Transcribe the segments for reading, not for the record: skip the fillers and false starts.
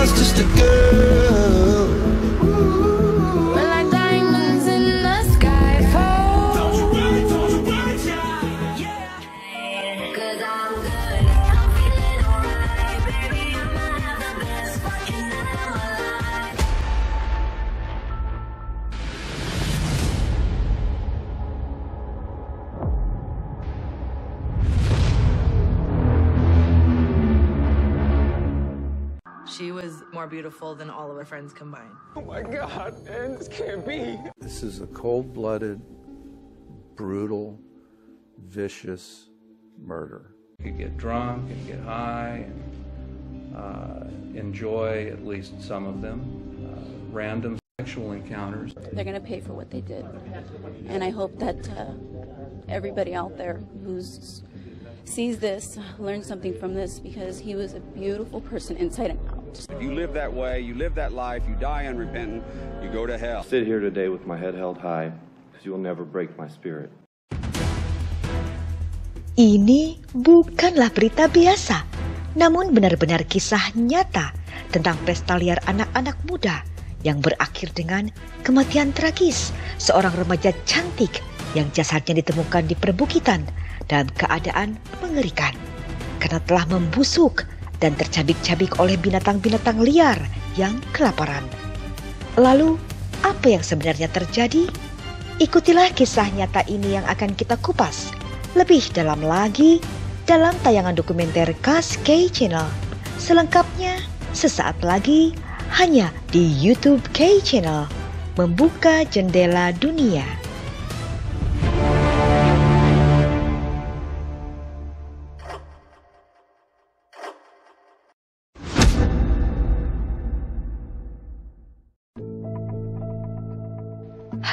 was just a girl. We're like diamonds in the sky. Don't you worry, child. Yeah. 'Cause I'm good, I'm feeling alright. Baby, I'ma have the best fucking night of my life. She was more beautiful than all of her friends combined. Oh my God, man, this can't be. This is a cold-blooded, brutal, vicious murder. You get drunk and get high and enjoy at least some of them, random sexual encounters. They're going to pay for what they did. And I hope that everybody out there who sees this learns something from this, because he was a beautiful person inside and out. If you live that way, you live that life, you die unrepentant, you go to hell. I sit here today with my head held high because you will never break my spirit. Ini bukanlah berita biasa, namun benar-benar kisah nyata tentang pesta liar anak-anak muda yang berakhir dengan kematian tragis seorang remaja cantik yang jasadnya ditemukan di perbukitan dalam keadaan mengerikan karena telah membusuk dan tercabik-cabik oleh binatang-binatang liar yang kelaparan. Lalu, apa yang sebenarnya terjadi? Ikutilah kisah nyata ini yang akan kita kupas lebih dalam lagi dalam tayangan dokumenter Kasus K Channel. Selengkapnya sesaat lagi hanya di YouTube K Channel. Membuka jendela dunia.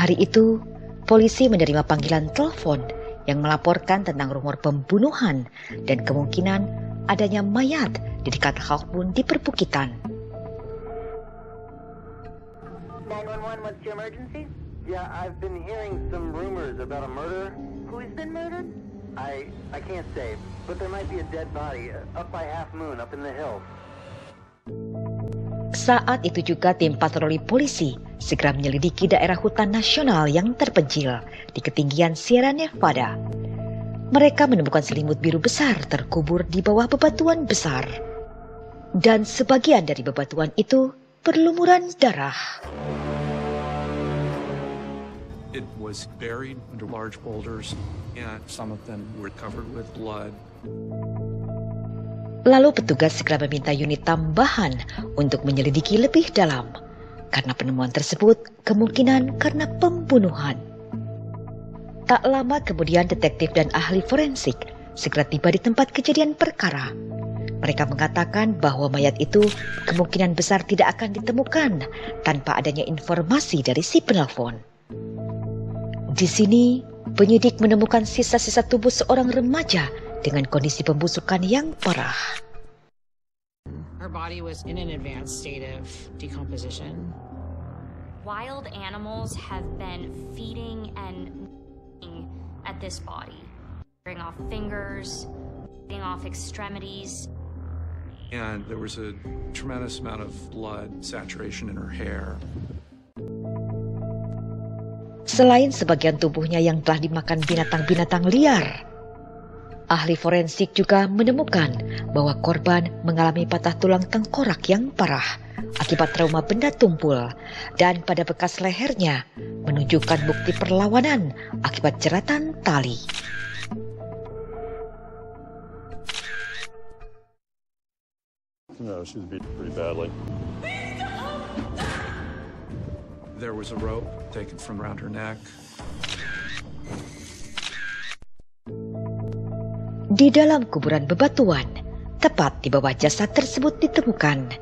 Hari itu, polisi menerima panggilan telepon yang melaporkan tentang rumor pembunuhan dan kemungkinan adanya mayat di dekat Halfmoon di perbukitan. 911, what's your emergency? Yeah, I've been hearing some rumors about a murder. Who's been murdered? I can't say, but there might be a dead body up by Halfmoon, up in the hills. Saat itu juga tim patroli polisi segera menyelidiki daerah hutan nasional yang terpencil di ketinggian Sierra Nevada. Mereka menemukan selimut biru besar terkubur di bawah bebatuan besar. Dan sebagian dari bebatuan itu berlumuran darah. It was buried under large boulders, and some of them were covered with blood. Lalu petugas segera meminta unit tambahan untuk menyelidiki lebih dalam, karena penemuan tersebut kemungkinan karena pembunuhan. Tak lama kemudian detektif dan ahli forensik segera tiba di tempat kejadian perkara. Mereka mengatakan bahwa mayat itu kemungkinan besar tidak akan ditemukan tanpa adanya informasi dari si penelpon. Di sini, penyidik menemukan sisa-sisa tubuh seorang remaja dengan kondisi pembusukan yang parah. Her body was in an advanced state of decomposition. Wild animals have been feeding and at this body, tearing off fingers, cutting off extremities. And there was a tremendous amount of blood saturation in her hair. Selain sebagian tubuhnya yang telah dimakan binatang-binatang liar, ahli forensik juga menemukan bahwa korban mengalami patah tulang tengkorak yang parah akibat trauma benda tumpul, dan pada bekas lehernya menunjukkan bukti perlawanan akibat jeratan tali. No, she was beat pretty badly. There was a rope taken from around her neck. Di dalam kuburan bebatuan, tepat di bawah jasad tersebut ditemukan,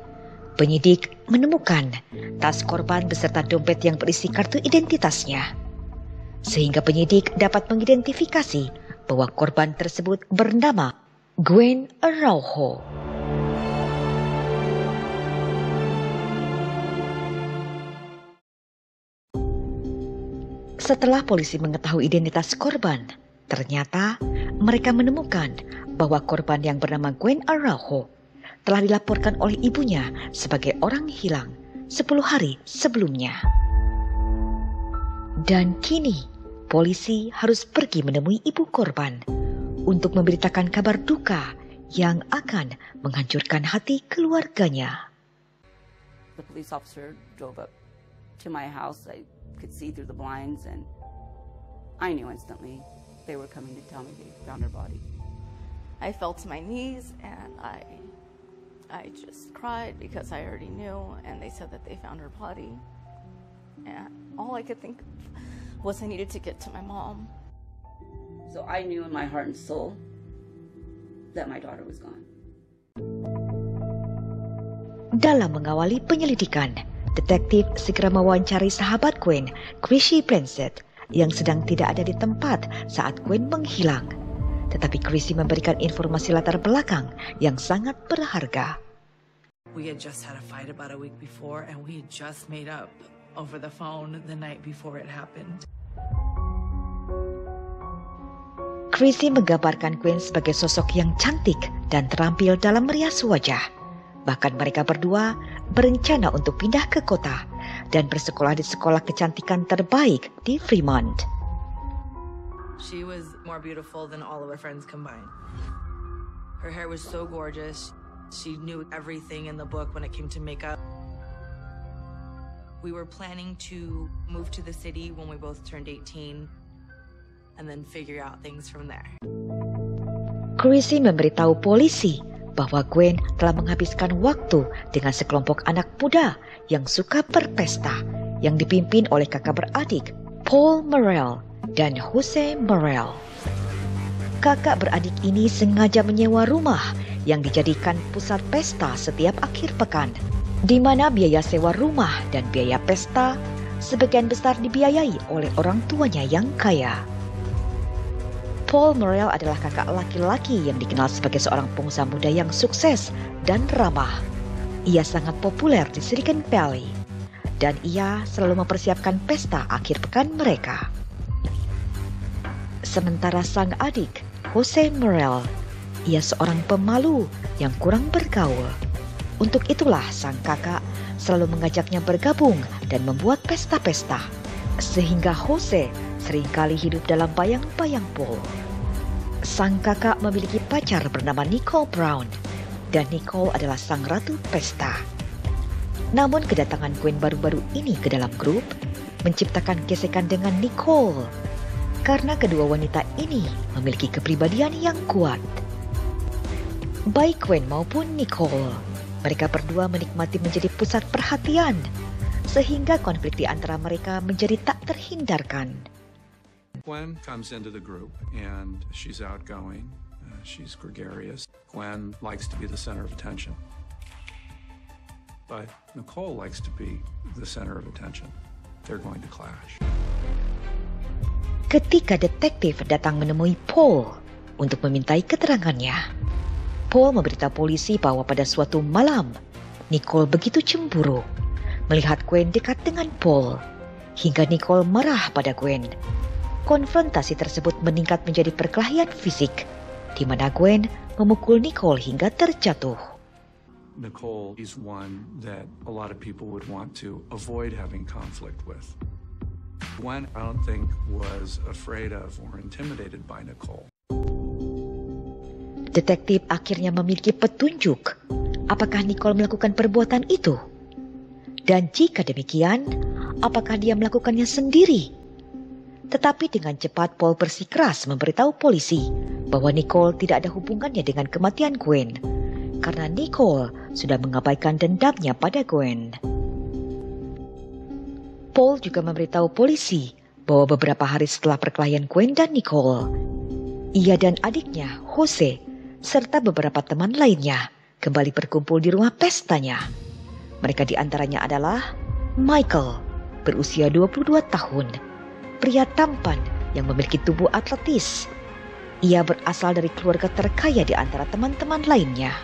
penyidik menemukan tas korban beserta dompet yang berisi kartu identitasnya. Sehingga penyidik dapat mengidentifikasi bahwa korban tersebut bernama Gwen Araujo. Setelah polisi mengetahui identitas korban, ternyata mereka menemukan bahwa korban yang bernama Gwen Araujo telah dilaporkan oleh ibunya sebagai orang hilang 10 hari sebelumnya. Dan kini, polisi harus pergi menemui ibu korban untuk memberitakan kabar duka yang akan menghancurkan hati keluarganya. The police officer drove up to my house. I could see through the blinds, and I knew instantly they were coming to tell me they found her body. I fell to my knees and I just cried because I already knew, and they said that they found her body. And all I could think of was I needed to get to my mom. So I knew in my heart and soul that my daughter was gone. Dalam mengawali penyelidikan, detektif segera mewawancari sahabat Gwen, Chrissy Blanchett, yang sedang tidak ada di tempat saat Gwen menghilang. Tetapi Chrissy memberikan informasi latar belakang yang sangat berharga. We had just had a fight about a week before, and we had just made up over the phone the night before it happened. Chrissy menggambarkan Gwen sebagai sosok yang cantik dan terampil dalam merias wajah. Bahkan mereka berdua berencana untuk pindah ke kota dan bersekolah di sekolah kecantikan terbaik di Fremont. She was more beautiful than all of her friends combined. Her hair was so gorgeous. She knew everything in the book when it came to makeup. We were planning to move to the city when we both turned 18 and then figure out things from there. Chrissy memberitahu polisi bahwa Gwen telah menghabiskan waktu dengan sekelompok anak muda yang suka berpesta yang dipimpin oleh kakak beradik Paul Morrell dan Jose Morrell. Kakak beradik ini sengaja menyewa rumah yang dijadikan pusat pesta setiap akhir pekan, di mana biaya sewa rumah dan biaya pesta sebagian besar dibiayai oleh orang tuanya yang kaya. Paul Morrell adalah kakak laki-laki yang dikenal sebagai seorang pengusaha muda yang sukses dan ramah. Ia sangat populer di Silicon Valley, dan ia selalu mempersiapkan pesta akhir pekan mereka. Sementara sang adik, Jose Morrell, ia seorang pemalu yang kurang bergaul. Untuk itulah sang kakak selalu mengajaknya bergabung dan membuat pesta-pesta, sehingga Jose seringkali hidup dalam bayang-bayang Paul. Sang kakak memiliki pacar bernama Nicole Brown, dan Nicole adalah sang ratu pesta. Namun kedatangan Gwen baru-baru ini ke dalam grup menciptakan gesekan dengan Nicole, karena kedua wanita ini memiliki kepribadian yang kuat. Baik Gwen maupun Nicole, mereka berdua menikmati menjadi pusat perhatian, sehingga konflik di antara mereka menjadi tak terhindarkan. Gwen comes into the group and she's outgoing, she's gregarious. Gwen likes to be the center of attention. But Nicole likes to be the center of attention. They're going to clash. Ketika detektif datang menemui Paul untuk memintai keterangannya, Paul memberitahu polisi bahwa pada suatu malam, Nicole begitu cemburu melihat Gwen dekat dengan Paul, hingga Nicole marah pada Gwen. Konfrontasi tersebut meningkat menjadi perkelahian fisik, di mana Gwen memukul Nicole hingga terjatuh. Nicole is one that a lot of people would want to avoid having conflict with. Gwen, I don't think, was afraid of or intimidated by Nicole. Detektif akhirnya memiliki petunjuk apakah Nicole melakukan perbuatan itu. Dan jika demikian, apakah dia melakukannya sendiri? Tetapi dengan cepat Paul bersikeras memberitahu polisi bahwa Nicole tidak ada hubungannya dengan kematian Gwen, karena Nicole sudah mengabaikan dendamnya pada Gwen. Paul juga memberitahu polisi bahwa beberapa hari setelah perkelahian Gwen dan Nicole, ia dan adiknya, Jose, serta beberapa teman lainnya kembali berkumpul di rumah pestanya. Mereka diantaranya adalah Michael, berusia 22 tahun, pria tampan yang memiliki tubuh atletis. Ia berasal dari keluarga terkaya di antara teman-teman lainnya.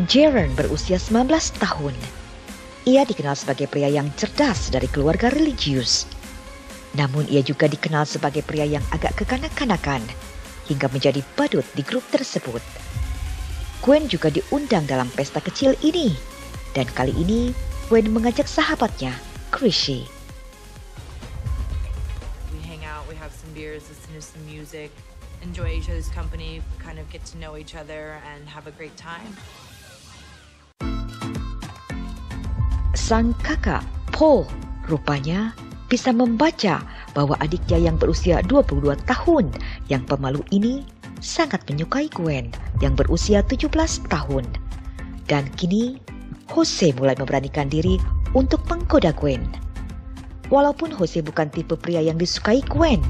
Jaron berusia 19 tahun. Ia dikenal sebagai pria yang cerdas dari keluarga religius. Namun ia juga dikenal sebagai pria yang agak kekanak-kanakan hingga menjadi badut di grup tersebut. Gwen juga diundang dalam pesta kecil ini. Dan kali ini, Gwen mengajak sahabatnya, Chrissy. We hang out, we have some beers, listen to some music, enjoy each other's company, kind of get to know each other and have a great time. Sang kakak, Paul, rupanya bisa membaca bahwa adiknya yang berusia 22 tahun yang pemalu ini sangat menyukai Gwen yang berusia 17 tahun. Dan kini, Jose mulai memberanikan diri untuk menggoda Gwen. Walaupun Jose bukan tipe pria yang disukai Gwen,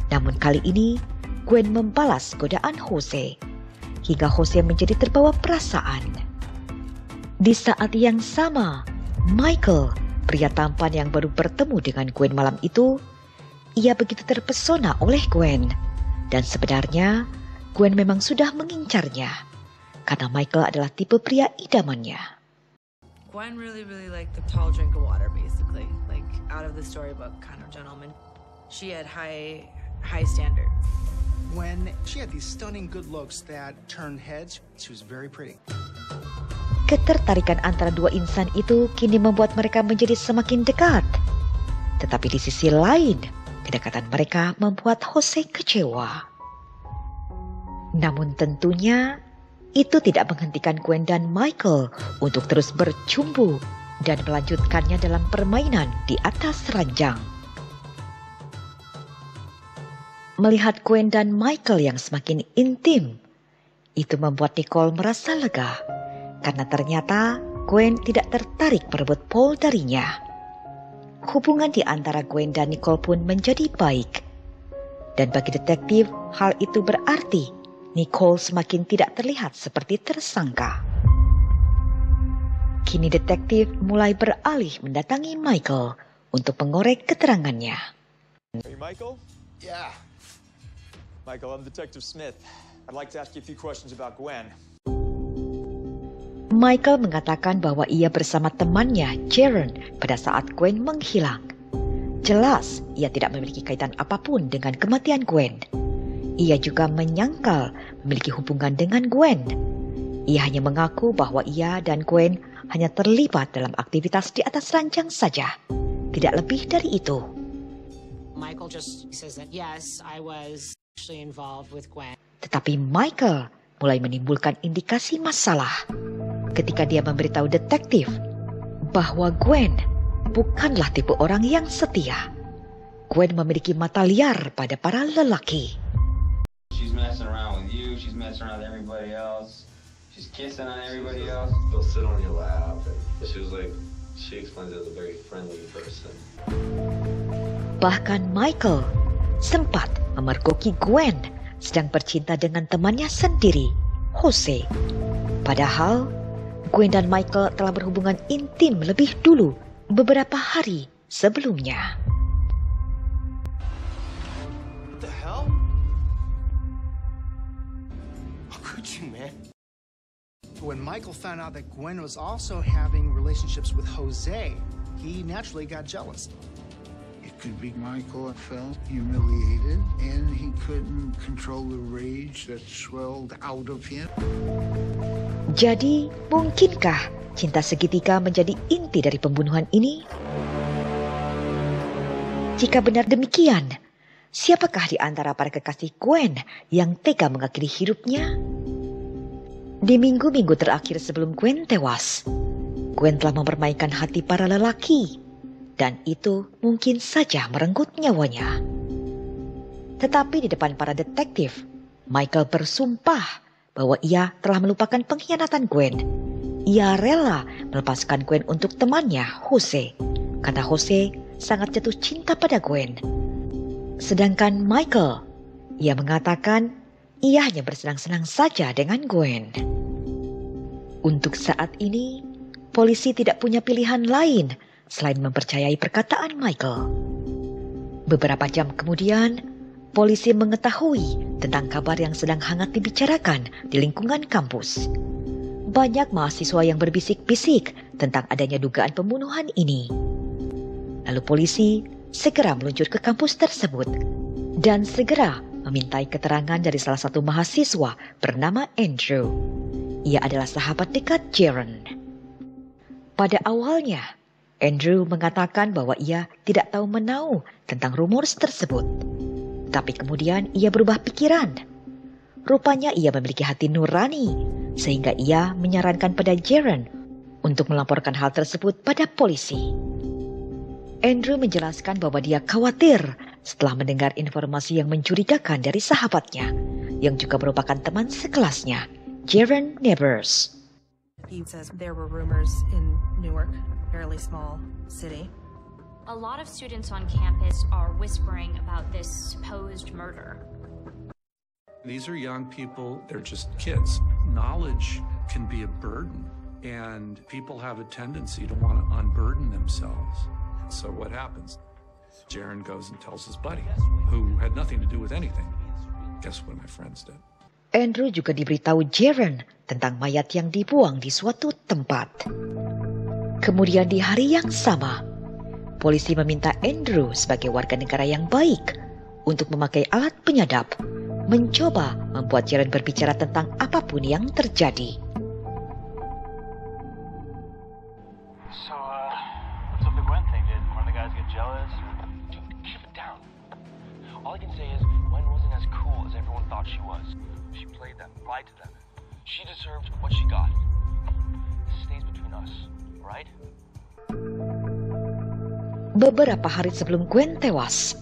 namun kali ini Gwen membalas godaan Jose, hingga Jose menjadi terbawa perasaan. Di saat yang sama, Michael, pria tampan yang baru bertemu dengan Gwen malam itu, ia begitu terpesona oleh Gwen. Dan sebenarnya, Gwen memang sudah mengincarnya, karena Michael adalah tipe pria idamannya. Gwen really liked the tall drink of water, basically, like out of the storybook kind of gentleman. She had high standards. Gwen, she had these stunning good looks that turned heads. She was very pretty. Ketertarikan antara dua insan itu kini membuat mereka menjadi semakin dekat. Tetapi di sisi lain, kedekatan mereka membuat Jose kecewa. Namun tentunya, itu tidak menghentikan Gwen dan Michael untuk terus bercumbu dan melanjutkannya dalam permainan di atas ranjang. Melihat Gwen dan Michael yang semakin intim, itu membuat Nicole merasa lega. Karena ternyata Gwen tidak tertarik merebut Paul darinya. Hubungan di antara Gwen dan Nicole pun menjadi baik. Dan bagi detektif, hal itu berarti Nicole semakin tidak terlihat seperti tersangka. Kini detektif mulai beralih mendatangi Michael untuk mengorek keterangannya. Hey Michael? Yeah. Michael, I'm Detective Smith. I'd like to ask you a few questions about Gwen. Michael mengatakan bahwa ia bersama temannya, Jaron, pada saat Gwen menghilang. Jelas, ia tidak memiliki kaitan apapun dengan kematian Gwen. Ia juga menyangkal memiliki hubungan dengan Gwen. Ia hanya mengaku bahwa ia dan Gwen hanya terlibat dalam aktivitas di atas ranjang saja. Tidak lebih dari itu. Michael just says that yes, I was actually involved with Gwen. Tetapi Michael mulai menimbulkan indikasi masalah ketika dia memberitahu detektif bahwa Gwen bukanlah tipe orang yang setia. Gwen memiliki mata liar pada para lelaki. She's messing around with you, she's messing around with everybody else. She's kissing on everybody else. They'll sit on your lap and she explains it as a very friendly person. Bahkan Michael sempat memergoki Gwen sedang bercinta dengan temannya sendiri, Jose. Padahal Gwen dan Michael telah berhubungan intim lebih dulu, beberapa hari sebelumnya. What the hell? How could you, man? When Michael found out that Gwen was also having relationships with Jose, he naturally got jealous. It could be Michael felt humiliated and he couldn't control the rage that swelled out of him. Jadi, mungkinkah cinta segitiga menjadi inti dari pembunuhan ini? Jika benar demikian, siapakah di antara para kekasih Gwen yang tega mengakhiri hidupnya? Di minggu-minggu terakhir sebelum Gwen tewas, Gwen telah mempermainkan hati para lelaki, dan itu mungkin saja merenggut nyawanya. Tetapi di depan para detektif, Michael bersumpah bahwa ia telah melupakan pengkhianatan Gwen. Ia rela melepaskan Gwen untuk temannya, Jose, karena Jose sangat jatuh cinta pada Gwen. Sedangkan Michael, ia mengatakan ia hanya bersenang-senang saja dengan Gwen. Untuk saat ini, polisi tidak punya pilihan lain selain mempercayai perkataan Michael. Beberapa jam kemudian, polisi mengetahui tentang kabar yang sedang hangat dibicarakan di lingkungan kampus. Banyak mahasiswa yang berbisik-bisik tentang adanya dugaan pembunuhan ini. Lalu polisi segera meluncur ke kampus tersebut dan segera memintai keterangan dari salah satu mahasiswa bernama Andrew. ia adalah sahabat dekat Jaren. Pada awalnya, Andrew mengatakan bahwa ia tidak tahu menau tentang rumor tersebut. Tapi kemudian ia berubah pikiran. Rupanya ia memiliki hati nurani, sehingga ia menyarankan pada Jaren untuk melaporkan hal tersebut pada polisi. Andrew menjelaskan bahwa dia khawatir setelah mendengar informasi yang mencurigakan dari sahabatnya, yang juga merupakan teman sekelasnya, Jaren Nevers. He says there were rumors in Newark, a fairly small city. A lot of students on campus are whispering about this supposed murder. These are young people, they're just kids. Knowledge can be a burden, and people have a tendency to want to unburden themselves. So what happens? Jaren goes and tells his buddy, who had nothing to do with anything. Guess what my friends did? Andrew juga diberitahu Jaren tentang mayat yang dibuang di suatu tempat. Kemudian di hari yang sama, polisi meminta Andrew sebagai warga negara yang baik untuk memakai alat penyadap, mencoba membuat Jaren berbicara tentang apapun yang terjadi. So, what's up with Gwen thing? Did one of the guys get jealous? Dude, keep it down. All I can say is Gwen wasn't as cool as everyone thought she was. She played them, lied to them. She deserved what she got. This stays between us, right? Beberapa hari sebelum Gwen tewas,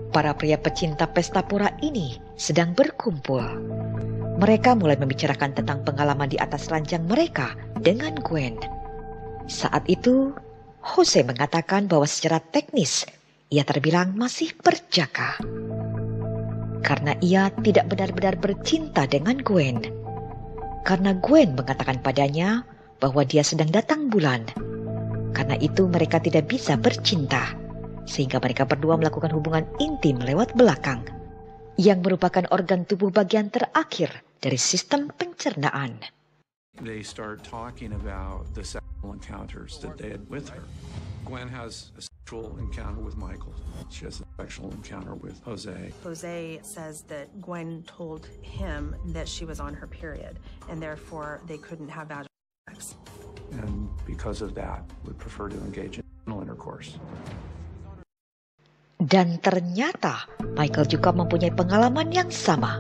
para pria pecinta pesta pora ini sedang berkumpul. Mereka mulai membicarakan tentang pengalaman di atas ranjang mereka dengan Gwen. Saat itu, Jose mengatakan bahwa secara teknis ia terbilang masih berjaka. Karena ia tidak benar-benar bercinta dengan Gwen. Karena Gwen mengatakan padanya bahwa dia sedang datang bulan. Karena itu mereka tidak bisa bercinta. Sehingga mereka berdua melakukan hubungan intim lewat belakang. Yang merupakan organ tubuh bagian terakhir dari sistem pencernaan. They start talking about the sexual encounters that they had with her. Gwen has a sexual encounter with Michael. She has a sexual encounter with Jose. Jose says that Gwen told him that she was on her period, and therefore they couldn't have vaginal sex. And because of that, would prefer to engage in anal intercourse. Dan ternyata Michael juga mempunyai pengalaman yang sama.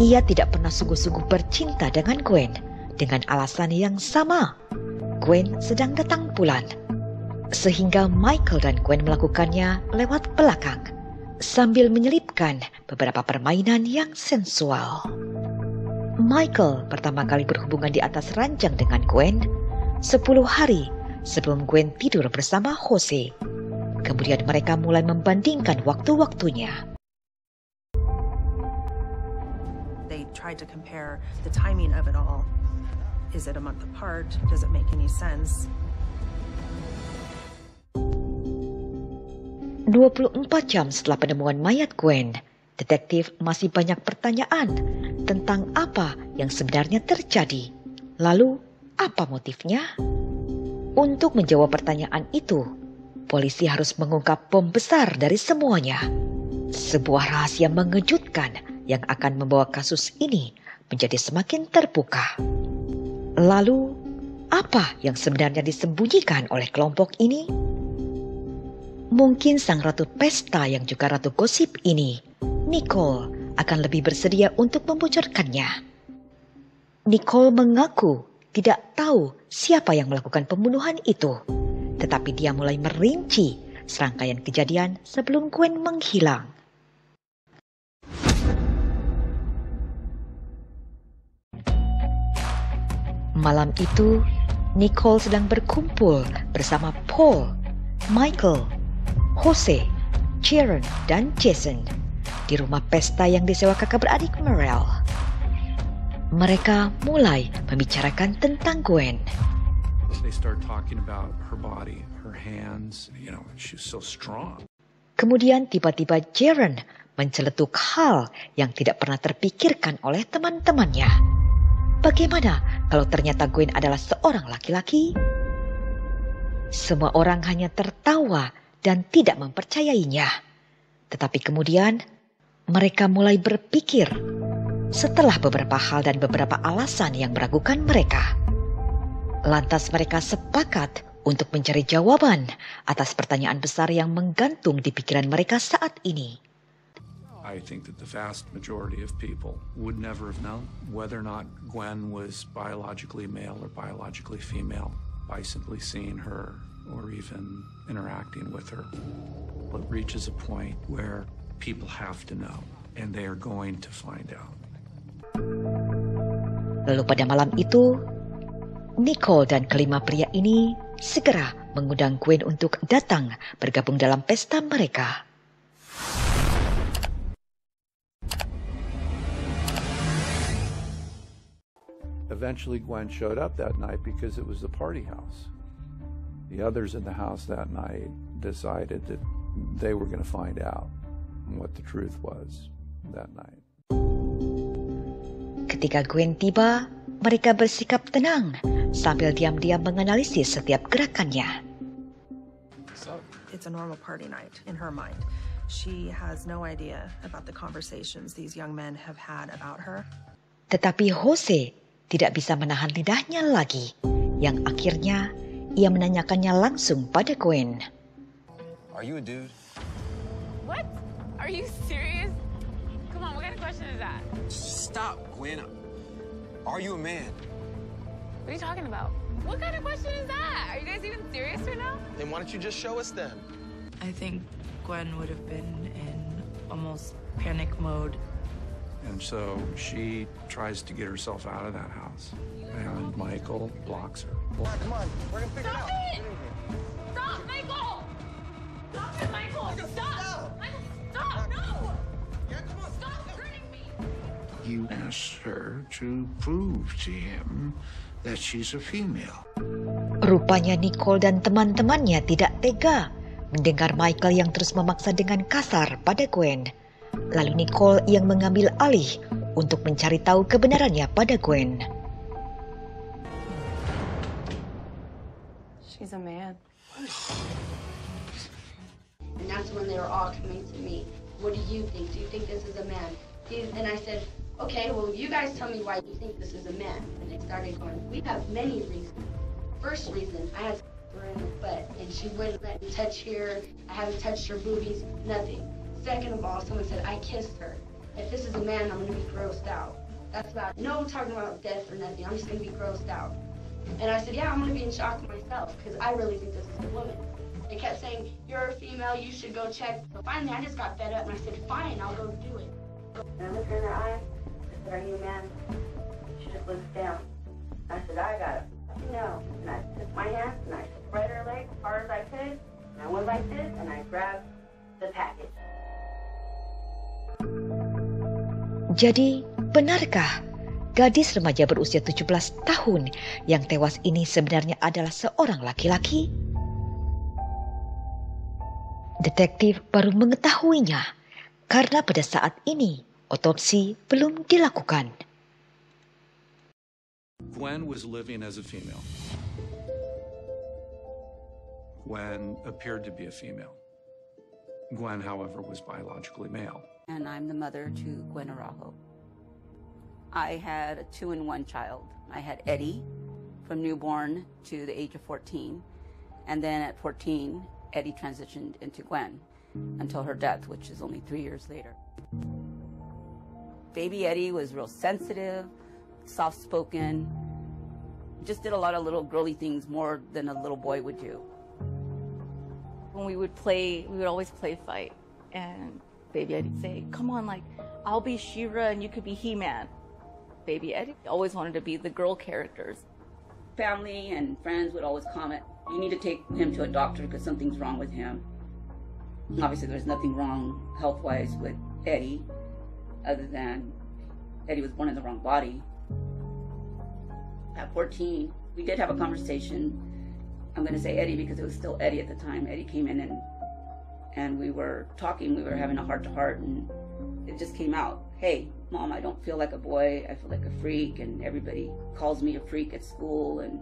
Ia tidak pernah sungguh-sungguh bercinta dengan Gwen dengan alasan yang sama. Gwen sedang datang bulan. Sehingga Michael dan Gwen melakukannya lewat belakang sambil menyelipkan beberapa permainan yang sensual. Michael pertama kali berhubungan di atas ranjang dengan Gwen 10 hari sebelum Gwen tidur bersama Jose. Kemudian mereka mulai membandingkan waktu-waktunya. They tried to compare the timing of it all. Is it a month apart? Does it make any sense? 24 jam setelah penemuan mayat Gwen, detektif masih banyak pertanyaan tentang apa yang sebenarnya terjadi. Lalu, apa motifnya? Untuk menjawab pertanyaan itu, polisi harus mengungkap bom besar dari semuanya. Sebuah rahasia mengejutkan yang akan membawa kasus ini menjadi semakin terbuka. Lalu, apa yang sebenarnya disembunyikan oleh kelompok ini? Mungkin sang ratu pesta yang juga ratu gosip ini, Nicole, akan lebih bersedia untuk membocorkannya. Nicole mengaku tidak tahu siapa yang melakukan pembunuhan itu, tetapi dia mulai merinci serangkaian kejadian sebelum Gwen menghilang. Malam itu, Nicole sedang berkumpul bersama Paul, Michael, Jose, Jaren, dan Jason di rumah pesta yang disewa kakak beradik Merrill. Mereka mulai membicarakan tentang Gwen. They start talking about her body, her hands, she's so strong. Kemudian tiba-tiba Jaren menceletuk hal yang tidak pernah terpikirkan oleh teman-temannya. Bagaimana kalau ternyata Gwen adalah seorang laki-laki? Semua orang hanya tertawa dan tidak mempercayainya. Tetapi kemudian mereka mulai berpikir, setelah beberapa hal dan beberapa alasan yang meragukan mereka. Lantas mereka sepakat untuk mencari jawaban atas pertanyaan besar yang menggantung di pikiran mereka saat ini. I think that the vast majority of people would never have known whether or not Gwen was biologically male or biologically female by simply seeing her or even interacting with her. It reaches a point where people have to know, and they are going to find out. Lalu pada malam itu, Nicole dan kelima pria ini segera mengundang Gwen untuk datang bergabung dalam pesta mereka. Eventually, Gwen showed up that night because it was the party house. The others in the house that night decided that they were going to find out what the truth was that night. Ketika Gwen tiba, mereka bersikap tenang sambil diam-diam menganalisis setiap gerakannya. So it's a normal party night in her mind. She has no idea about the conversations these young men have had about her. Tetapi Jose tidak bisa menahan lidahnya lagi, yang akhirnya ia menanyakannya langsung pada Gwen. Are you a dude? What? Are you serious? Come on, what kind of question is that? Stop, Gwen. Are you a man? What are you talking about? What kind of question is that? Are you guys even serious right now? Then why don't you just show us then? I think Gwen would have been in almost panic mode. And so she tries to get herself out of that house, and Michael blocks her. Come on, we're gonna figure Stop it out. it! Stop, Michael! Stop it, Michael! Stop! Michael, stop! No! Stop hurting me! You asked her to prove to him that she's a female. Rupanya Nicole dan teman-temannya tidak tega mendengar Michael yang terus memaksa dengan kasar pada Gwen. Lalu Nicole yang mengambil alih untuk mencari tahu kebenarannya pada Gwen. She's a man. And that's when they were all coming to me. What do you think? Do you think this is a man? And I said, okay, well, you guys tell me why you think this is a man. And they started going, we have many reasons. First reason, I had her in the butt, and she wouldn't let me touch her. I haven't touched her boobies, nothing. Second of all, someone said, I kissed her. If this is a man, I'm going to be grossed out. That's about, no talking about death or nothing. I'm just going to be grossed out. And I said, yeah, I'm going to be in shock myself, because I really think this is a woman. They kept saying, you're a female, you should go check. So finally, I just got fed up, and I said, fine, I'll go do it. And I looked her in her eyes. I said, are you a man? She just looks down. I said, I got it. No. And I took my hand, and I spread her legs as hard as I could, and I went like this, and I grabbed the package. Jadi, benarkah gadis remaja berusia 17 tahun yang tewas ini sebenarnya adalah seorang laki-laki? Detektif baru mengetahuinya karena pada saat ini otopsi belum dilakukan. Gwen was living as a female. Gwen appeared to be a female. Gwen, however, was biologically male. And I'm the mother to Gwen Araujo. I had a 2-in-1 child. I had Eddie from newborn to the age of 14. And then at 14, Eddie transitioned into Gwen until her death, which is only 3 years later. Baby Eddie was real sensitive, soft-spoken, just did a lot of little girly things more than a little boy would do. When we would play, we would always play fight. And Baby Eddie'd say, come on, like, I'll be She-Ra and you could be He-Man. Baby Eddie always wanted to be the girl characters. Family and friends would always comment, you need to take him to a doctor because something's wrong with him. Obviously, there's nothing wrong health-wise with Eddie, other than Eddie was born in the wrong body. At 14, we did have a conversation. I'm going to say Eddie because it was still Eddie at the time. Eddie came in and we were talking. We were having a heart-to-heart, and it just came out. Hey, Mom, I don't feel like a boy. I feel like a freak, and everybody calls me a freak at school, and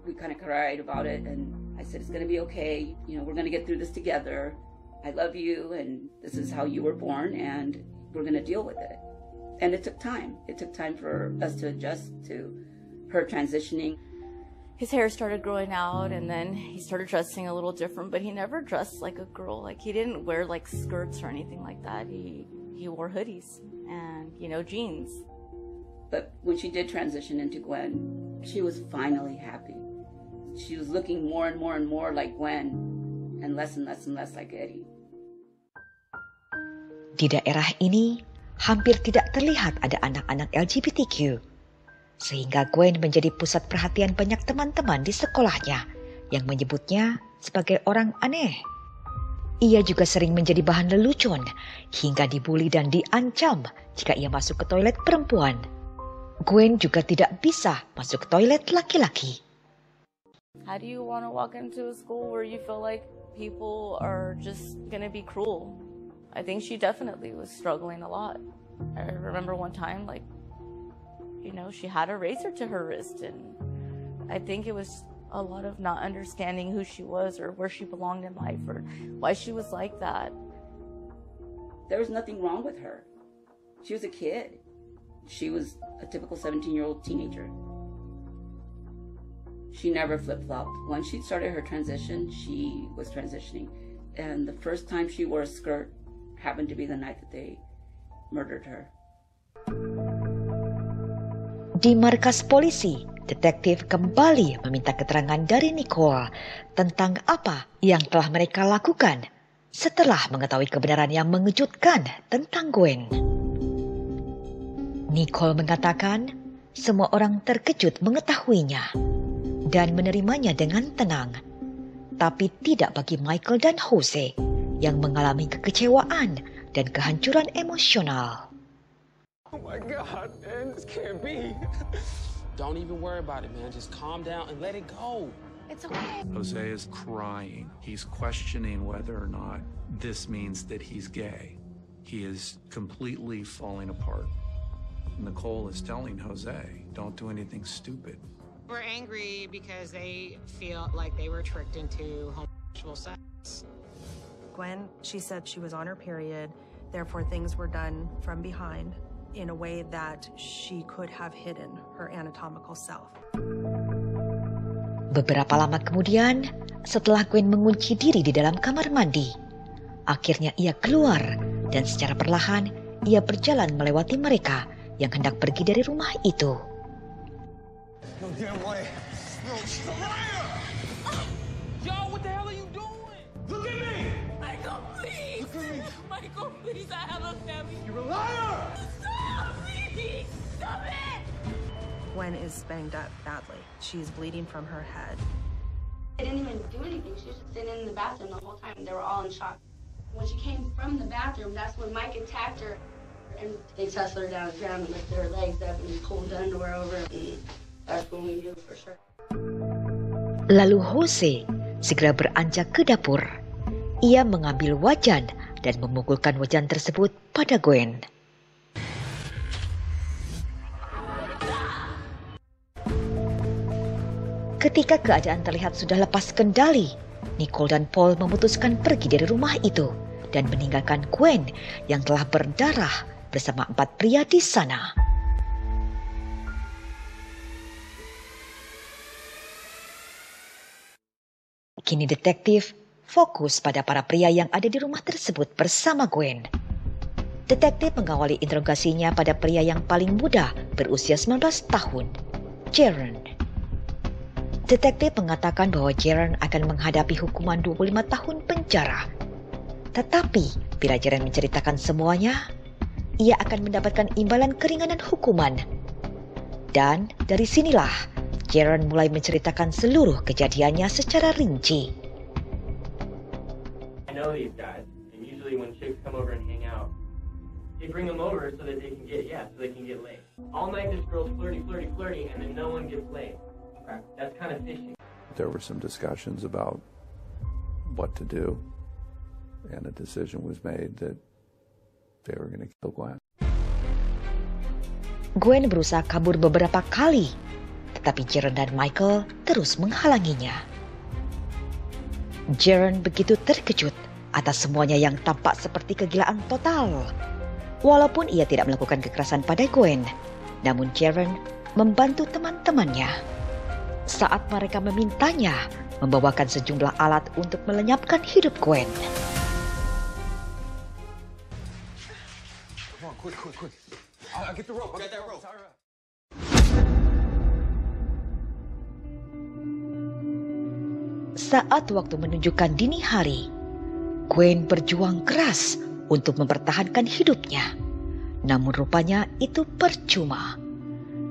we kind of cried about it. And I said, it's going to be okay. You know, we're going to get through this together. I love you, and this is how you were born, and we're going to deal with it. And it took time. It took time for us to adjust to her transitioning. His hair started growing out, and then he started dressing a little different, but he never dressed like a girl. Like, he didn't wear like skirts or anything like that. He wore hoodies and, you know, jeans. But when she did transition into Gwen, she was finally happy. She was looking more and more and more like Gwen and less like Eddie. Di daerah ini hampir tidak terlihat ada anak-anak LGBTQ. Sehingga Gwen menjadi pusat perhatian banyak teman-teman di sekolahnya yang menyebutnya sebagai orang aneh. Ia juga sering menjadi bahan lelucon hingga dibuli dan diancam jika ia masuk ke toilet perempuan. Gwen juga tidak bisa masuk ke toilet laki-laki. How do you want to walk into a school where you feel like people are just going to be cruel? I think she definitely was struggling a lot. I remember one time, like, you know, she had a razor to her wrist, and I think it was a lot of not understanding who she was or where she belonged in life or why she was like that. There was nothing wrong with her. She was a kid. She was a typical 17-year-old teenager. She never flip-flopped. When she started her transition, she was transitioning. And the first time she wore a skirt happened to be the night that they murdered her. Di markas polisi, detektif kembali meminta keterangan dari Nicole tentang apa yang telah mereka lakukan setelah mengetahui kebenaran yang mengejutkan tentang Gwen. Nicole mengatakan semua orang terkejut mengetahuinya dan menerimanya dengan tenang, tapi tidak bagi Michael dan Jose yang mengalami kekecewaan dan kehancuran emosional. Oh my God, man, this can't be. Don't even worry about it, man. Just calm down and let it go. It's okay. Jose is crying. He's questioning whether or not this means that he's gay. He is completely falling apart. Nicole is telling Jose, don't do anything stupid. We're angry because they feel like they were tricked into homosexual sex. Gwen, she said she was on her period, therefore things were done from behind in a way that she could have hidden her anatomical self. Beberapa lama kemudian, setelah Gwen mengunci diri di dalam kamar mandi, akhirnya ia keluar dan secara perlahan ia berjalan melewati mereka yang hendak pergi dari rumah itu. No damn way. No, she's a liar! Yo, what the hell are you doing? Look at me! Michael, please! Look at me! Michael, please, I have a family. You're a liar! Stop, please! Stop it! Gwen is banged up badly. She's bleeding from her head. They didn't even do anything. She was just sitting in the bathroom the whole time. They were all in shock. When she came from the bathroom, that's when Mike attacked her. And they tussled her down the ground and lifted her legs up and pulled the underwear over. And that's when we knew for sure. Lalu Jose segera beranjak ke dapur. Ia mengambil wajan dan memukulkan wajan tersebut pada Gwen. Ketika keadaan terlihat sudah lepas kendali, Nicole dan Paul memutuskan pergi dari rumah itu dan meninggalkan Gwen yang telah berdarah bersama 4 pria di sana. Kini detektif fokus pada para pria yang ada di rumah tersebut bersama Gwen. Detektif mengawali interogasinya pada pria yang paling muda berusia 19 tahun, Jaron. Detektif mengatakan bahwa Jaron akan menghadapi hukuman 25 tahun penjara. Tetapi bila Jaron menceritakan semuanya, ia akan mendapatkan imbalan keringanan hukuman. Dan dari sinilah Jaron mulai menceritakan seluruh kejadiannya secara rinci. I know these guys, and usually when chicks come over and hang out, they bring them over so that they can get laid. All night this girl's flirty, and then no one gets laid. That's kind of fishy. There were some discussions about what to do, and a decision was made that they were going to kill Gwen. Gwen berusaha kabur beberapa kali, tetapi Jaron dan Michael terus menghalanginya. Jaron begitu terkejut atas semuanya yang tampak seperti kegilaan total. Walaupun ia tidak melakukan kekerasan pada Gwen, namun Jaren membantu teman-temannya. Saat mereka memintanya membawakan sejumlah alat untuk melenyapkan hidup Gwen. Come on, quick. I'll get the rope. I'll get that rope. Saat waktu menunjukkan dini hari, Gwen berjuang keras untuk mempertahankan hidupnya. Namun rupanya itu percuma.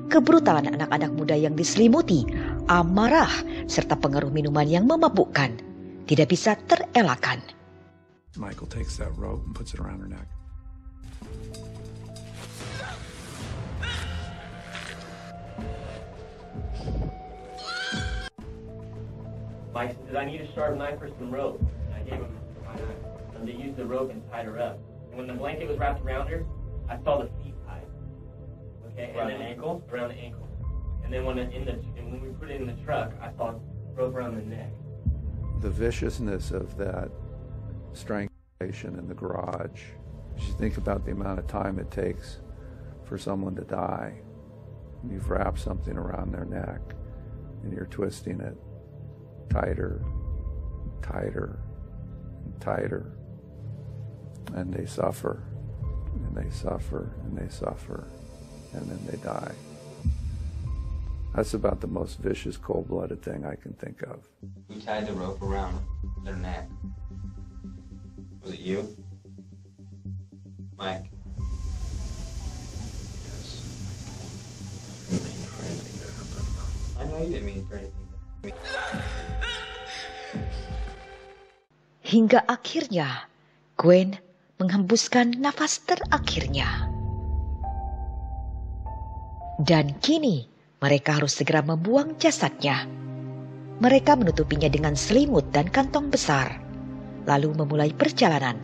Kebrutalan anak-anak muda yang diselimuti amarah serta pengaruh minuman yang memabukkan tidak bisa terelakkan. Michael takes that rope and puts it around her neck. Mike said, I need a sharp knife or some rope. And I gave him my knife. And they used the rope and tied her up. And when the blanket was wrapped around her, I saw the feet tied. Okay, around the ankle? Around the ankle. And then when we put it in the truck, I saw rope around the neck. The viciousness of that strangulation in the garage. You think about the amount of time it takes for someone to die. And you've wrapped something around their neck and you're twisting it tighter, and tighter. And they suffer, and they suffer, and they suffer, and then they die. That's about the most vicious, cold-blooded thing I can think of. Who tied the rope around their neck? Was it you? Mike? Yes. I didn't mean for anything to happen. I know you didn't mean for anything. Hingga akhirnya, Gwen menghembuskan nafas terakhirnya. Dan kini, mereka harus segera membuang jasadnya. Mereka menutupinya dengan selimut dan kantong besar, lalu memulai perjalanan.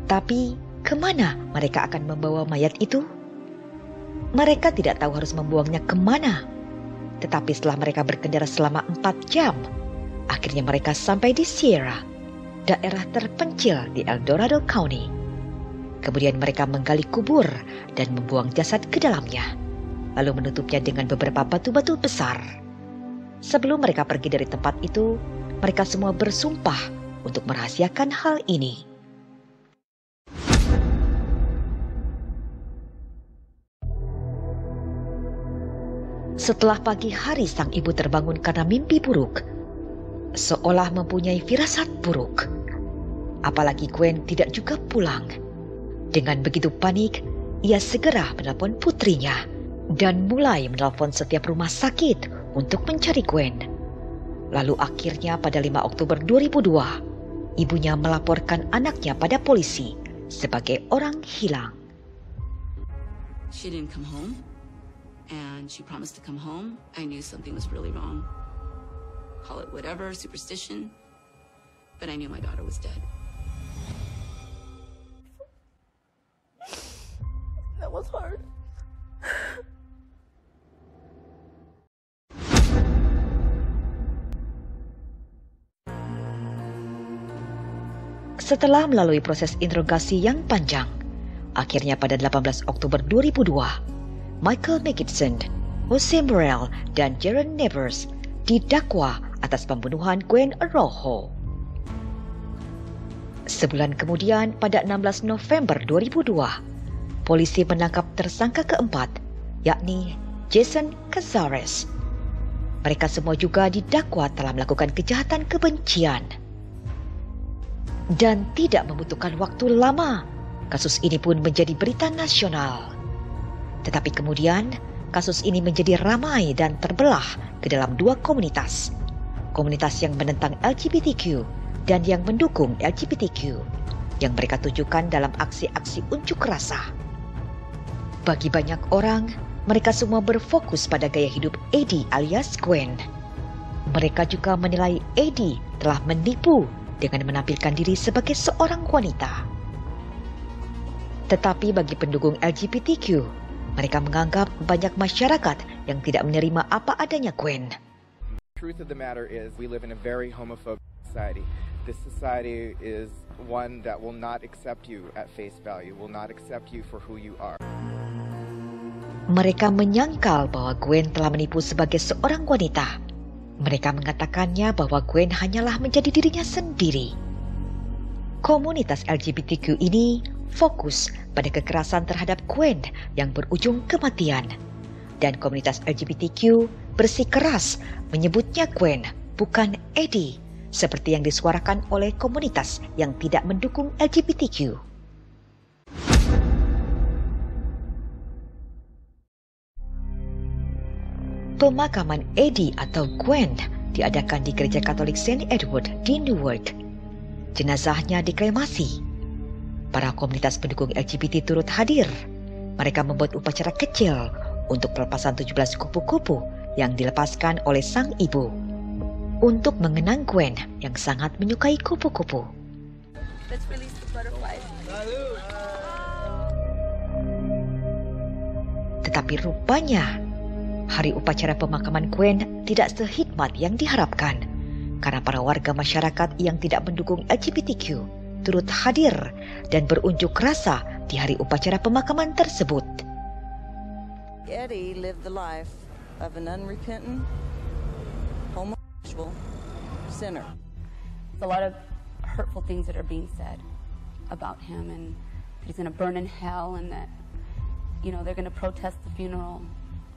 Tapi, kemana mereka akan membawa mayat itu? Mereka tidak tahu harus membuangnya kemana. Tetapi setelah mereka berkendara selama 4 jam, akhirnya mereka sampai di Sierra, daerah terpencil di El Dorado County. Kemudian mereka menggali kubur dan membuang jasad ke dalamnya, lalu menutupnya dengan beberapa batu-batu besar. Sebelum mereka pergi dari tempat itu, mereka semua bersumpah untuk merahasiakan hal ini. Setelah pagi hari sang ibu terbangun karena mimpi buruk, seolah mempunyai firasat buruk. Apalagi Gwen tidak juga pulang. Dengan begitu panik, ia segera menelpon putrinya dan mulai menelpon setiap rumah sakit untuk mencari Gwen. Lalu akhirnya pada 5 Oktober 2002, ibunya melaporkan anaknya pada polisi sebagai orang hilang. She didn't come home. And she promised to come home. I knew something was really wrong. Call it whatever, superstition. But I knew my daughter was dead. That was hard. Setelah melalui proses interogasi yang panjang, akhirnya pada 18 Oktober 2002, Michael Magidson, Jose Morel, dan Jaren Nevers didakwa atas pembunuhan Gwen Araujo. Sebulan kemudian, pada 16 November 2002, polisi menangkap tersangka keempat, yakni Jason Cazares. Mereka semua juga didakwa telah melakukan kejahatan kebencian. Dan tidak membutuhkan waktu lama, kasus ini pun menjadi berita nasional. Tetapi kemudian, kasus ini menjadi ramai dan terbelah ke dalam 2 komunitas. Komunitas yang menentang LGBTQ dan yang mendukung LGBTQ, yang mereka tujukan dalam aksi-aksi unjuk rasa. Bagi banyak orang, mereka semua berfokus pada gaya hidup Eddie alias Gwen. Mereka juga menilai Eddie telah menipu dengan menampilkan diri sebagai seorang wanita. Tetapi bagi pendukung LGBTQ, mereka menganggap banyak masyarakat yang tidak menerima apa adanya Gwen. The truth of the matter is we live in a very homophobic society. This society is one that will not accept you at face value, will not accept you for who you are. Mereka menyangkal bahwa Gwen telah menipu sebagai seorang wanita. Mereka mengatakannya bahwa Gwen hanyalah menjadi dirinya sendiri. Komunitas LGBTQ ini fokus pada kekerasan terhadap Gwen yang berujung kematian. Dan komunitas LGBTQ bersikeras menyebutnya Gwen, bukan Eddie, seperti yang disuarakan oleh komunitas yang tidak mendukung LGBTQ. Pemakaman Eddie atau Gwen diadakan di Gereja Katolik St. Edward di Newark. Jenazahnya dikremasi. Para komunitas pendukung LGBT turut hadir. Mereka membuat upacara kecil untuk pelepasan 17 kupu-kupu yang dilepaskan oleh sang ibu. Untuk mengenang Gwen yang sangat menyukai kupu-kupu. Let's release the butterfly. Tetapi rupanya, hari upacara pemakaman Gwen tidak sehikmat yang diharapkan karena para warga masyarakat yang tidak mendukung LGBTQ turut hadir dan berunjuk rasa di hari upacara pemakaman tersebut. Eddie lived the life of an unrepentant homosexual sinner. There's a lot of hurtful things that are being said about him, and he's going to burn in hell, and that, you know, they're going to protest the funeral.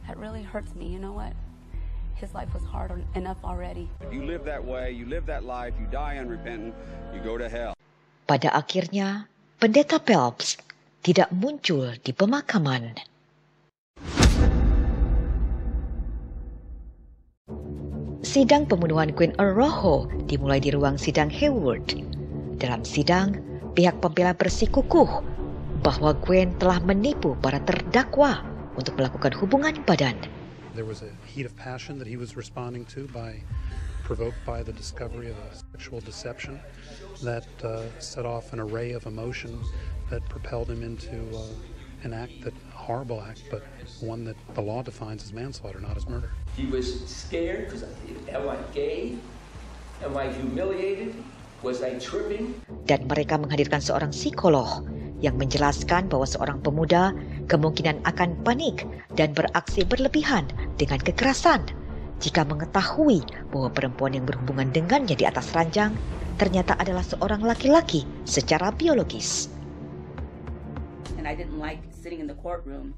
That really hurts me. You know what? His life was hard enough already. You live that way, you live that life, you die unrepentant, you go to hell. Pada akhirnya, Pendeta Phelps tidak muncul di pemakaman. Sidang pembunuhan Gwen Arroyo dimulai di ruang sidang Hayward. Dalam sidang, pihak pembela bersikukuh bahwa Gwen telah menipu para terdakwa untuk melakukan hubungan badan. There was a heat of passion that he was responding to provoked by the discovery of a sexual deception that set off an array of emotion that propelled him into an horrible act, but one that the law defines as manslaughter, not as murder. He was scared because, am I gay? Am I humiliated? Was I tripping? Dan mereka menghadirkan seorang psikolog yang menjelaskan bahwa seorang pemuda kemungkinan akan panik dan beraksi berlebihan dengan kekerasan jika mengetahui bahwa perempuan yang berhubungan dengannya di atas ranjang ternyata adalah seorang laki-laki secara biologis. And I didn't like sitting in the courtroom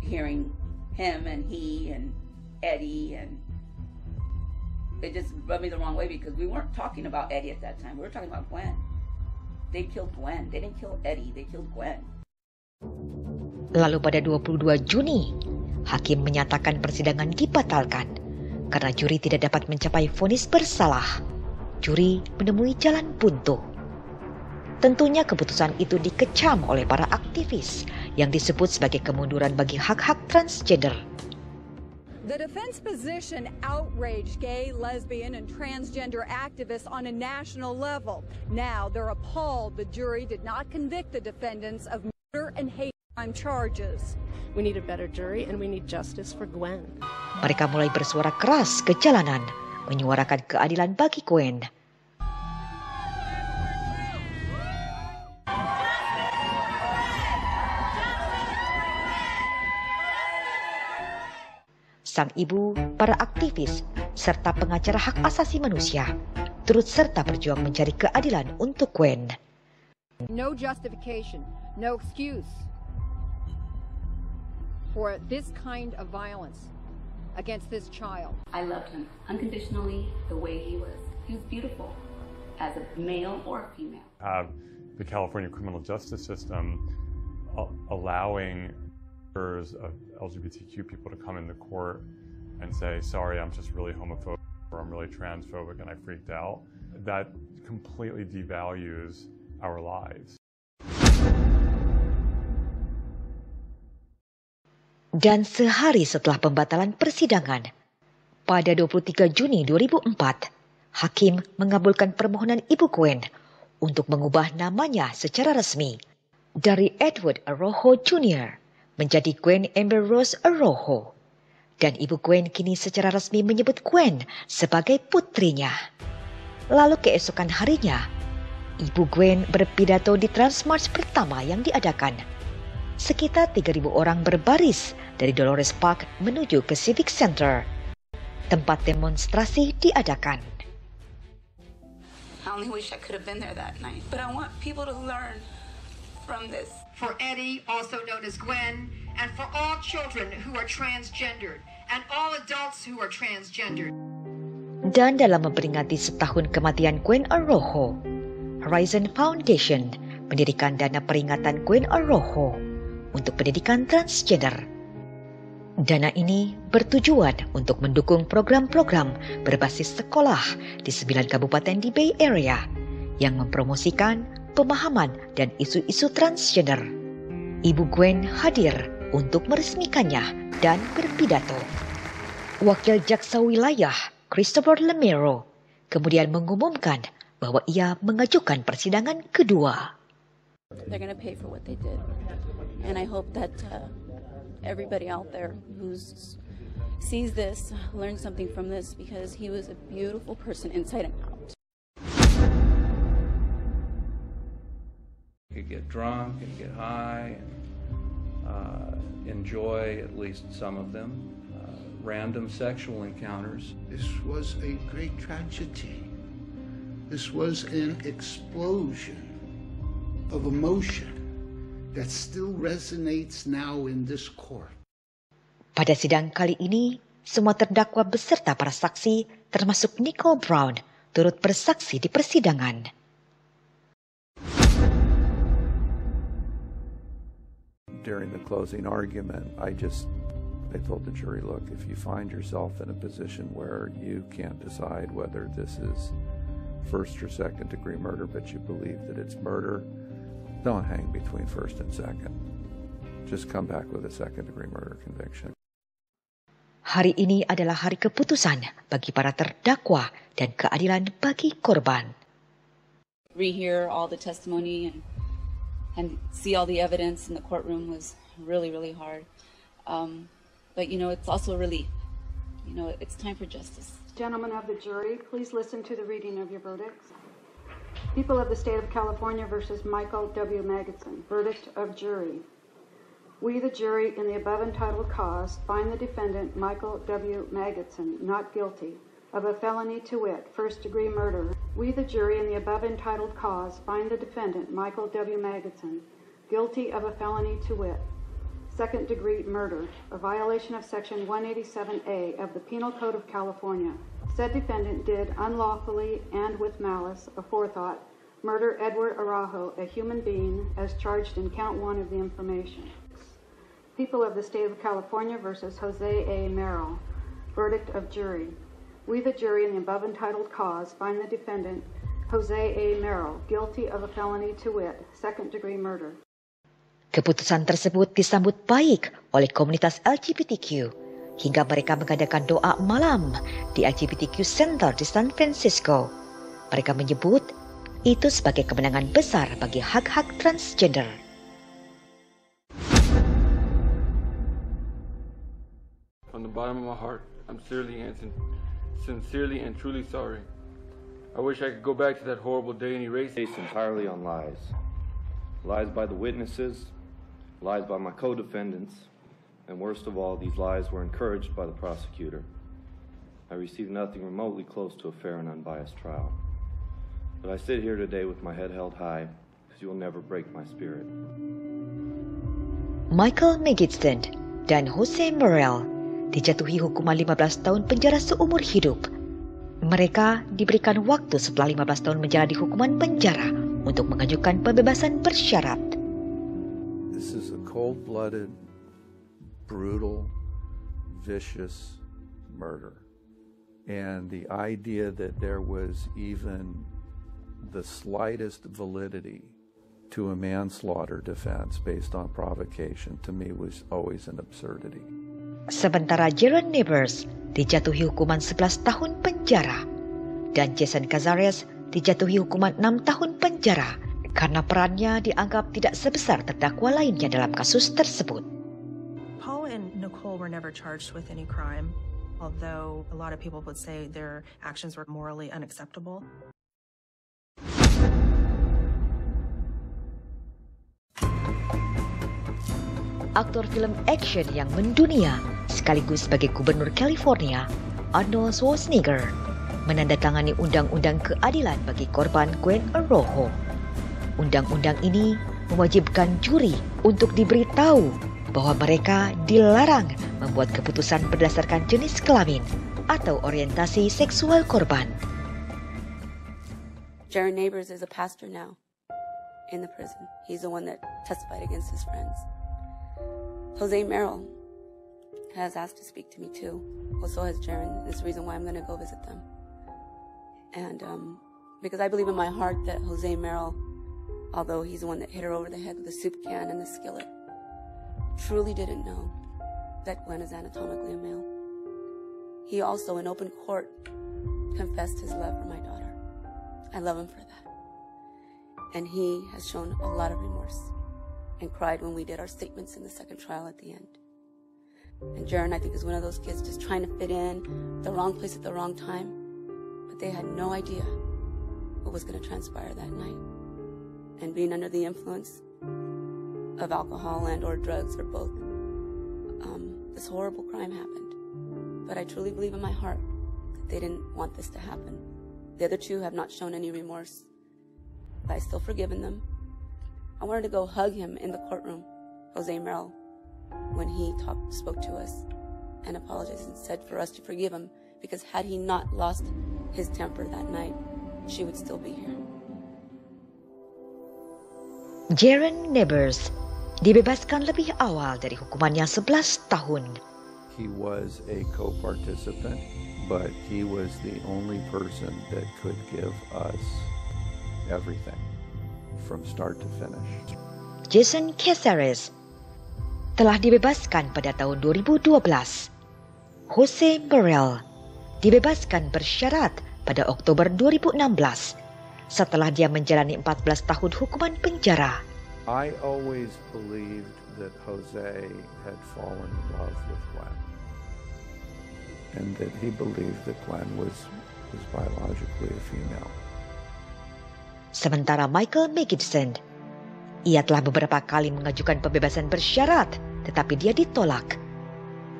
hearing him and he and Eddie, and it just rubbed me the wrong way because we weren't talking about Eddie at that time. We were talking about Gwen. They killed Gwen. They didn't kill Eddie. They killed Gwen. Lalu pada 22 Juni, hakim menyatakan persidangan dibatalkan karena juri tidak dapat mencapai vonis bersalah. Juri menemui jalan buntu. Tentunya keputusan itu dikecam oleh para aktivis yang disebut sebagai kemunduran bagi hak-hak transgender. The defense position outraged gay, lesbian, and transgender activists on a national level. Now they're appalled the jury did not convict the defendants of murder and hate crime charges. We need a better jury and we need justice for Gwen. Mereka mulai bersuara keras ke jalanan, menyuarakan keadilan bagi Gwen. Sang ibu, para aktivis, serta pengacara hak asasi manusia turut serta berjuang mencari keadilan untuk Gwen. No justification, no excuse for this kind of violence against this child. I loved him unconditionally the way he was. He was beautiful as a male or a female. The California criminal justice system allowing of LGBTQ people to come into court and say, sorry, I'm just really homophobic or I'm really transphobic and I freaked out. That completely devalues our lives. Dan sehari setelah pembatalan persidangan, pada 23 Juni 2004, hakim mengabulkan permohonan ibu Gwen untuk mengubah namanya secara resmi dari Edward Arroyo Jr. menjadi Gwen Amber Rose Arroyo. Dan ibu Gwen kini secara resmi menyebut Gwen sebagai putrinya. Lalu keesokan harinya, Ibu Gwen berpidato di Transmarch pertama yang diadakan. Sekitar 3.000 orang berbaris dari Dolores Park menuju ke Civic Center, tempat demonstrasi diadakan. I only wish I could have been there that night, but I want people to learn from this. For Eddie, also known as Gwen, and for all children who are transgendered, and all adults who are transgendered. Dan dalam memperingati setahun kematian Gwen Arrojo, Horizon Foundation mendirikan dana peringatan Gwen Arrojo untuk pendidikan transgender. Dana ini bertujuan untuk mendukung program-program berbasis sekolah di 9 kabupaten di Bay Area yang mempromosikan pemahaman dan isu-isu transgender. Ibu Gwen hadir untuk meresmikannya dan berpidato. Wakil Jaksa Wilayah Christopher Lemero kemudian mengumumkan bahwa ia mengajukan persidangan kedua. They're going to pay for what they did. And I hope that everybody out there who sees this learns something from this, because he was a beautiful person inside and out. You could get drunk and get high and enjoy at least some of them. Random sexual encounters. This was a great tragedy. This was an explosion of emotion that still resonates now in this court. Pada sidang kali ini, semua terdakwa beserta para saksi, termasuk Nicole Brown, turut bersaksi di persidangan. During the closing argument, I told the jury, look, if you find yourself in a position where you can't decide whether this is first or second degree murder, but you believe that it's murder, don't hang between first and second. Just come back with a second degree murder conviction. Hari ini adalah hari keputusan bagi para terdakwa dan keadilan bagi korban. Rehear all the testimony and see all the evidence in the courtroom was really, really hard. But, it's also a relief. It's time for justice. Gentlemen of the jury, please listen to the reading of your verdicts. People of the State of California versus Michael W. Magidson. Verdict of jury. We, the jury, in the above entitled cause, find the defendant, Michael W. Magidson, not guilty of a felony to wit, first-degree murder. We, the jury, in the above entitled cause, find the defendant, Michael W. Magidson, guilty of a felony to wit, second-degree murder, a violation of Section 187A of the Penal Code of California. Said defendant did unlawfully and with malice aforethought murder Edward Araujo, a human being, as charged in Count 1 of the information. People of the State of California versus Jose A. Merrill. Verdict of jury. We, the jury, in the above entitled cause, find the defendant, Jose A. Merrill, guilty of a felony to wit, second-degree murder. Keputusan tersebut disambut baik oleh komunitas LGBTQ hingga mereka mengadakan doa malam di LGBTQ Center di San Francisco. Mereka menyebut itu sebagai kemenangan besar bagi hak-hak transgender. From the bottom of my heart, I'm sincerely and truly sorry. I wish I could go back to that horrible day and erase it. Based entirely on lies. Lies by the witnesses, lies by my co-defendants, and worst of all, these lies were encouraged by the prosecutor. I received nothing remotely close to a fair and unbiased trial. But I sit here today with my head held high, because you will never break my spirit. Michael Magidson dan Jose Merrill dijatuhi hukuman 15 tahun penjara seumur hidup. Mereka diberikan waktu setelah 15 tahun menjalani hukuman penjara untuk mengajukan pembebasan bersyarat. This is a cold-blooded, brutal, vicious murder. And the idea that there was even the slightest validity to a manslaughter defense based on provocation, to me, was always an absurdity. Sementara Jaron Nevers dijatuhi hukuman 11 tahun penjara dan Jason Cazares dijatuhi hukuman 6 tahun penjara karena perannya dianggap tidak sebesar terdakwa lainnya dalam kasus tersebut. Paul and Nicole were never charged with any crime, although a lot of people would say their actions were morally unacceptable. aktor film action yang mendunia sekaligus sebagai Gubernur California, Arnold Schwarzenegger, menandatangani Undang-Undang Keadilan bagi korban Gwen Arroyo. Undang-undang ini mewajibkan juri untuk diberitahu bahwa mereka dilarang membuat keputusan berdasarkan jenis kelamin atau orientasi seksual korban. Jaron Neighbors is a pastor now in the prison. He's the one that testified against his friends. Jose Merrill has asked to speak to me too. Well, so has Jaron. It's the reason why I'm going to go visit them. And because I believe in my heart that Jose Merrill, although he's the one that hit her over the head with the soup can and the skillet, truly didn't know that Gwen is anatomically a male. He also, in open court, confessed his love for my daughter. I love him for that. And he has shown a lot of remorse and cried when we did our statements in the second trial at the end. And Jaron, I think, is one of those kids just trying to fit in, the wrong place at the wrong time. But they had no idea what was going to transpire that night. And being under the influence of alcohol and or drugs or both, this horrible crime happened. But I truly believe in my heart that they didn't want this to happen. The other two have not shown any remorse, but I still forgiven them. I wanted to go hug him in the courtroom, Jose Merrill, when he spoke to us and apologized and said for us to forgive him, because had he not lost his temper that night, she would still be here. Jaron Neighbors dibebaskan lebih awal dari hukumannya 11 tahun. He was a co-participant, but he was the only person that could give us everything from start to finish. Jason Caceres telah dibebaskan pada tahun 2012. Jose Merrill dibebaskan bersyarat pada Oktober 2016 setelah dia menjalani 14 tahun hukuman penjara. I always believed that Jose had fallen in love with Gwen, and that he believed that Gwen was biologically a female. Sementara Michael Magidson, ia telah beberapa kali mengajukan pembebasan bersyarat, tetapi dia ditolak.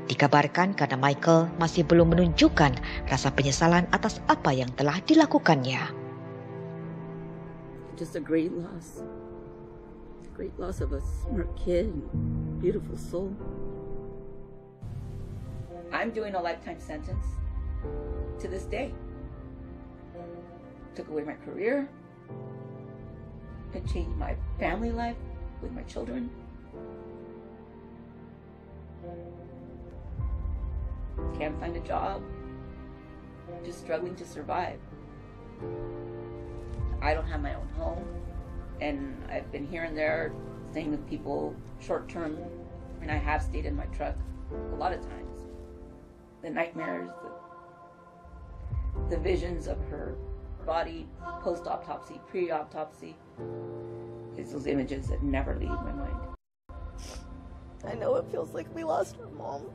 Dikabarkan karena Michael masih belum menunjukkan rasa penyesalan atas apa yang telah dilakukannya. Just a great loss. Great loss of a smart kid, beautiful soul. I'm doing a lifetime sentence to this day. Took away my career. It changed my family life with my children. Can't find a job. Just struggling to survive. I don't have my own home. And I've been here and there, staying with people short term, and I have stayed in my truck a lot of times. The nightmares, the visions of her body, post-autopsy, pre-autopsy, it's those images that never leave my mind. I know it feels like we lost our mom.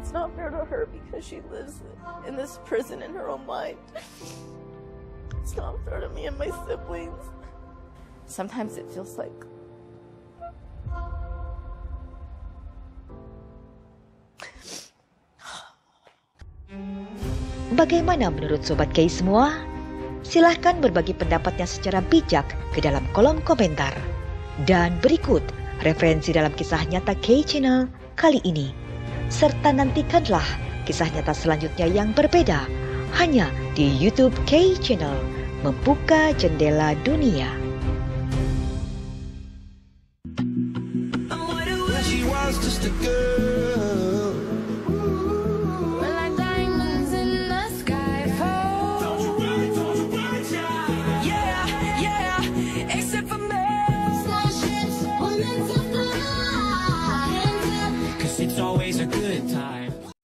It's not fair to her because she lives in this prison in her own mind. It's not fair to me and my siblings. Sometimes it feels like Bagaimana menurut Sobat Kay semua? Silahkan berbagi pendapatnya secara bijak ke dalam kolom komentar. Dan berikut referensi dalam kisah nyata Kay Channel kali ini. Serta nantikanlah kisah nyata selanjutnya yang berbeda hanya di YouTube Kay Channel, membuka jendela dunia. She was just a girl.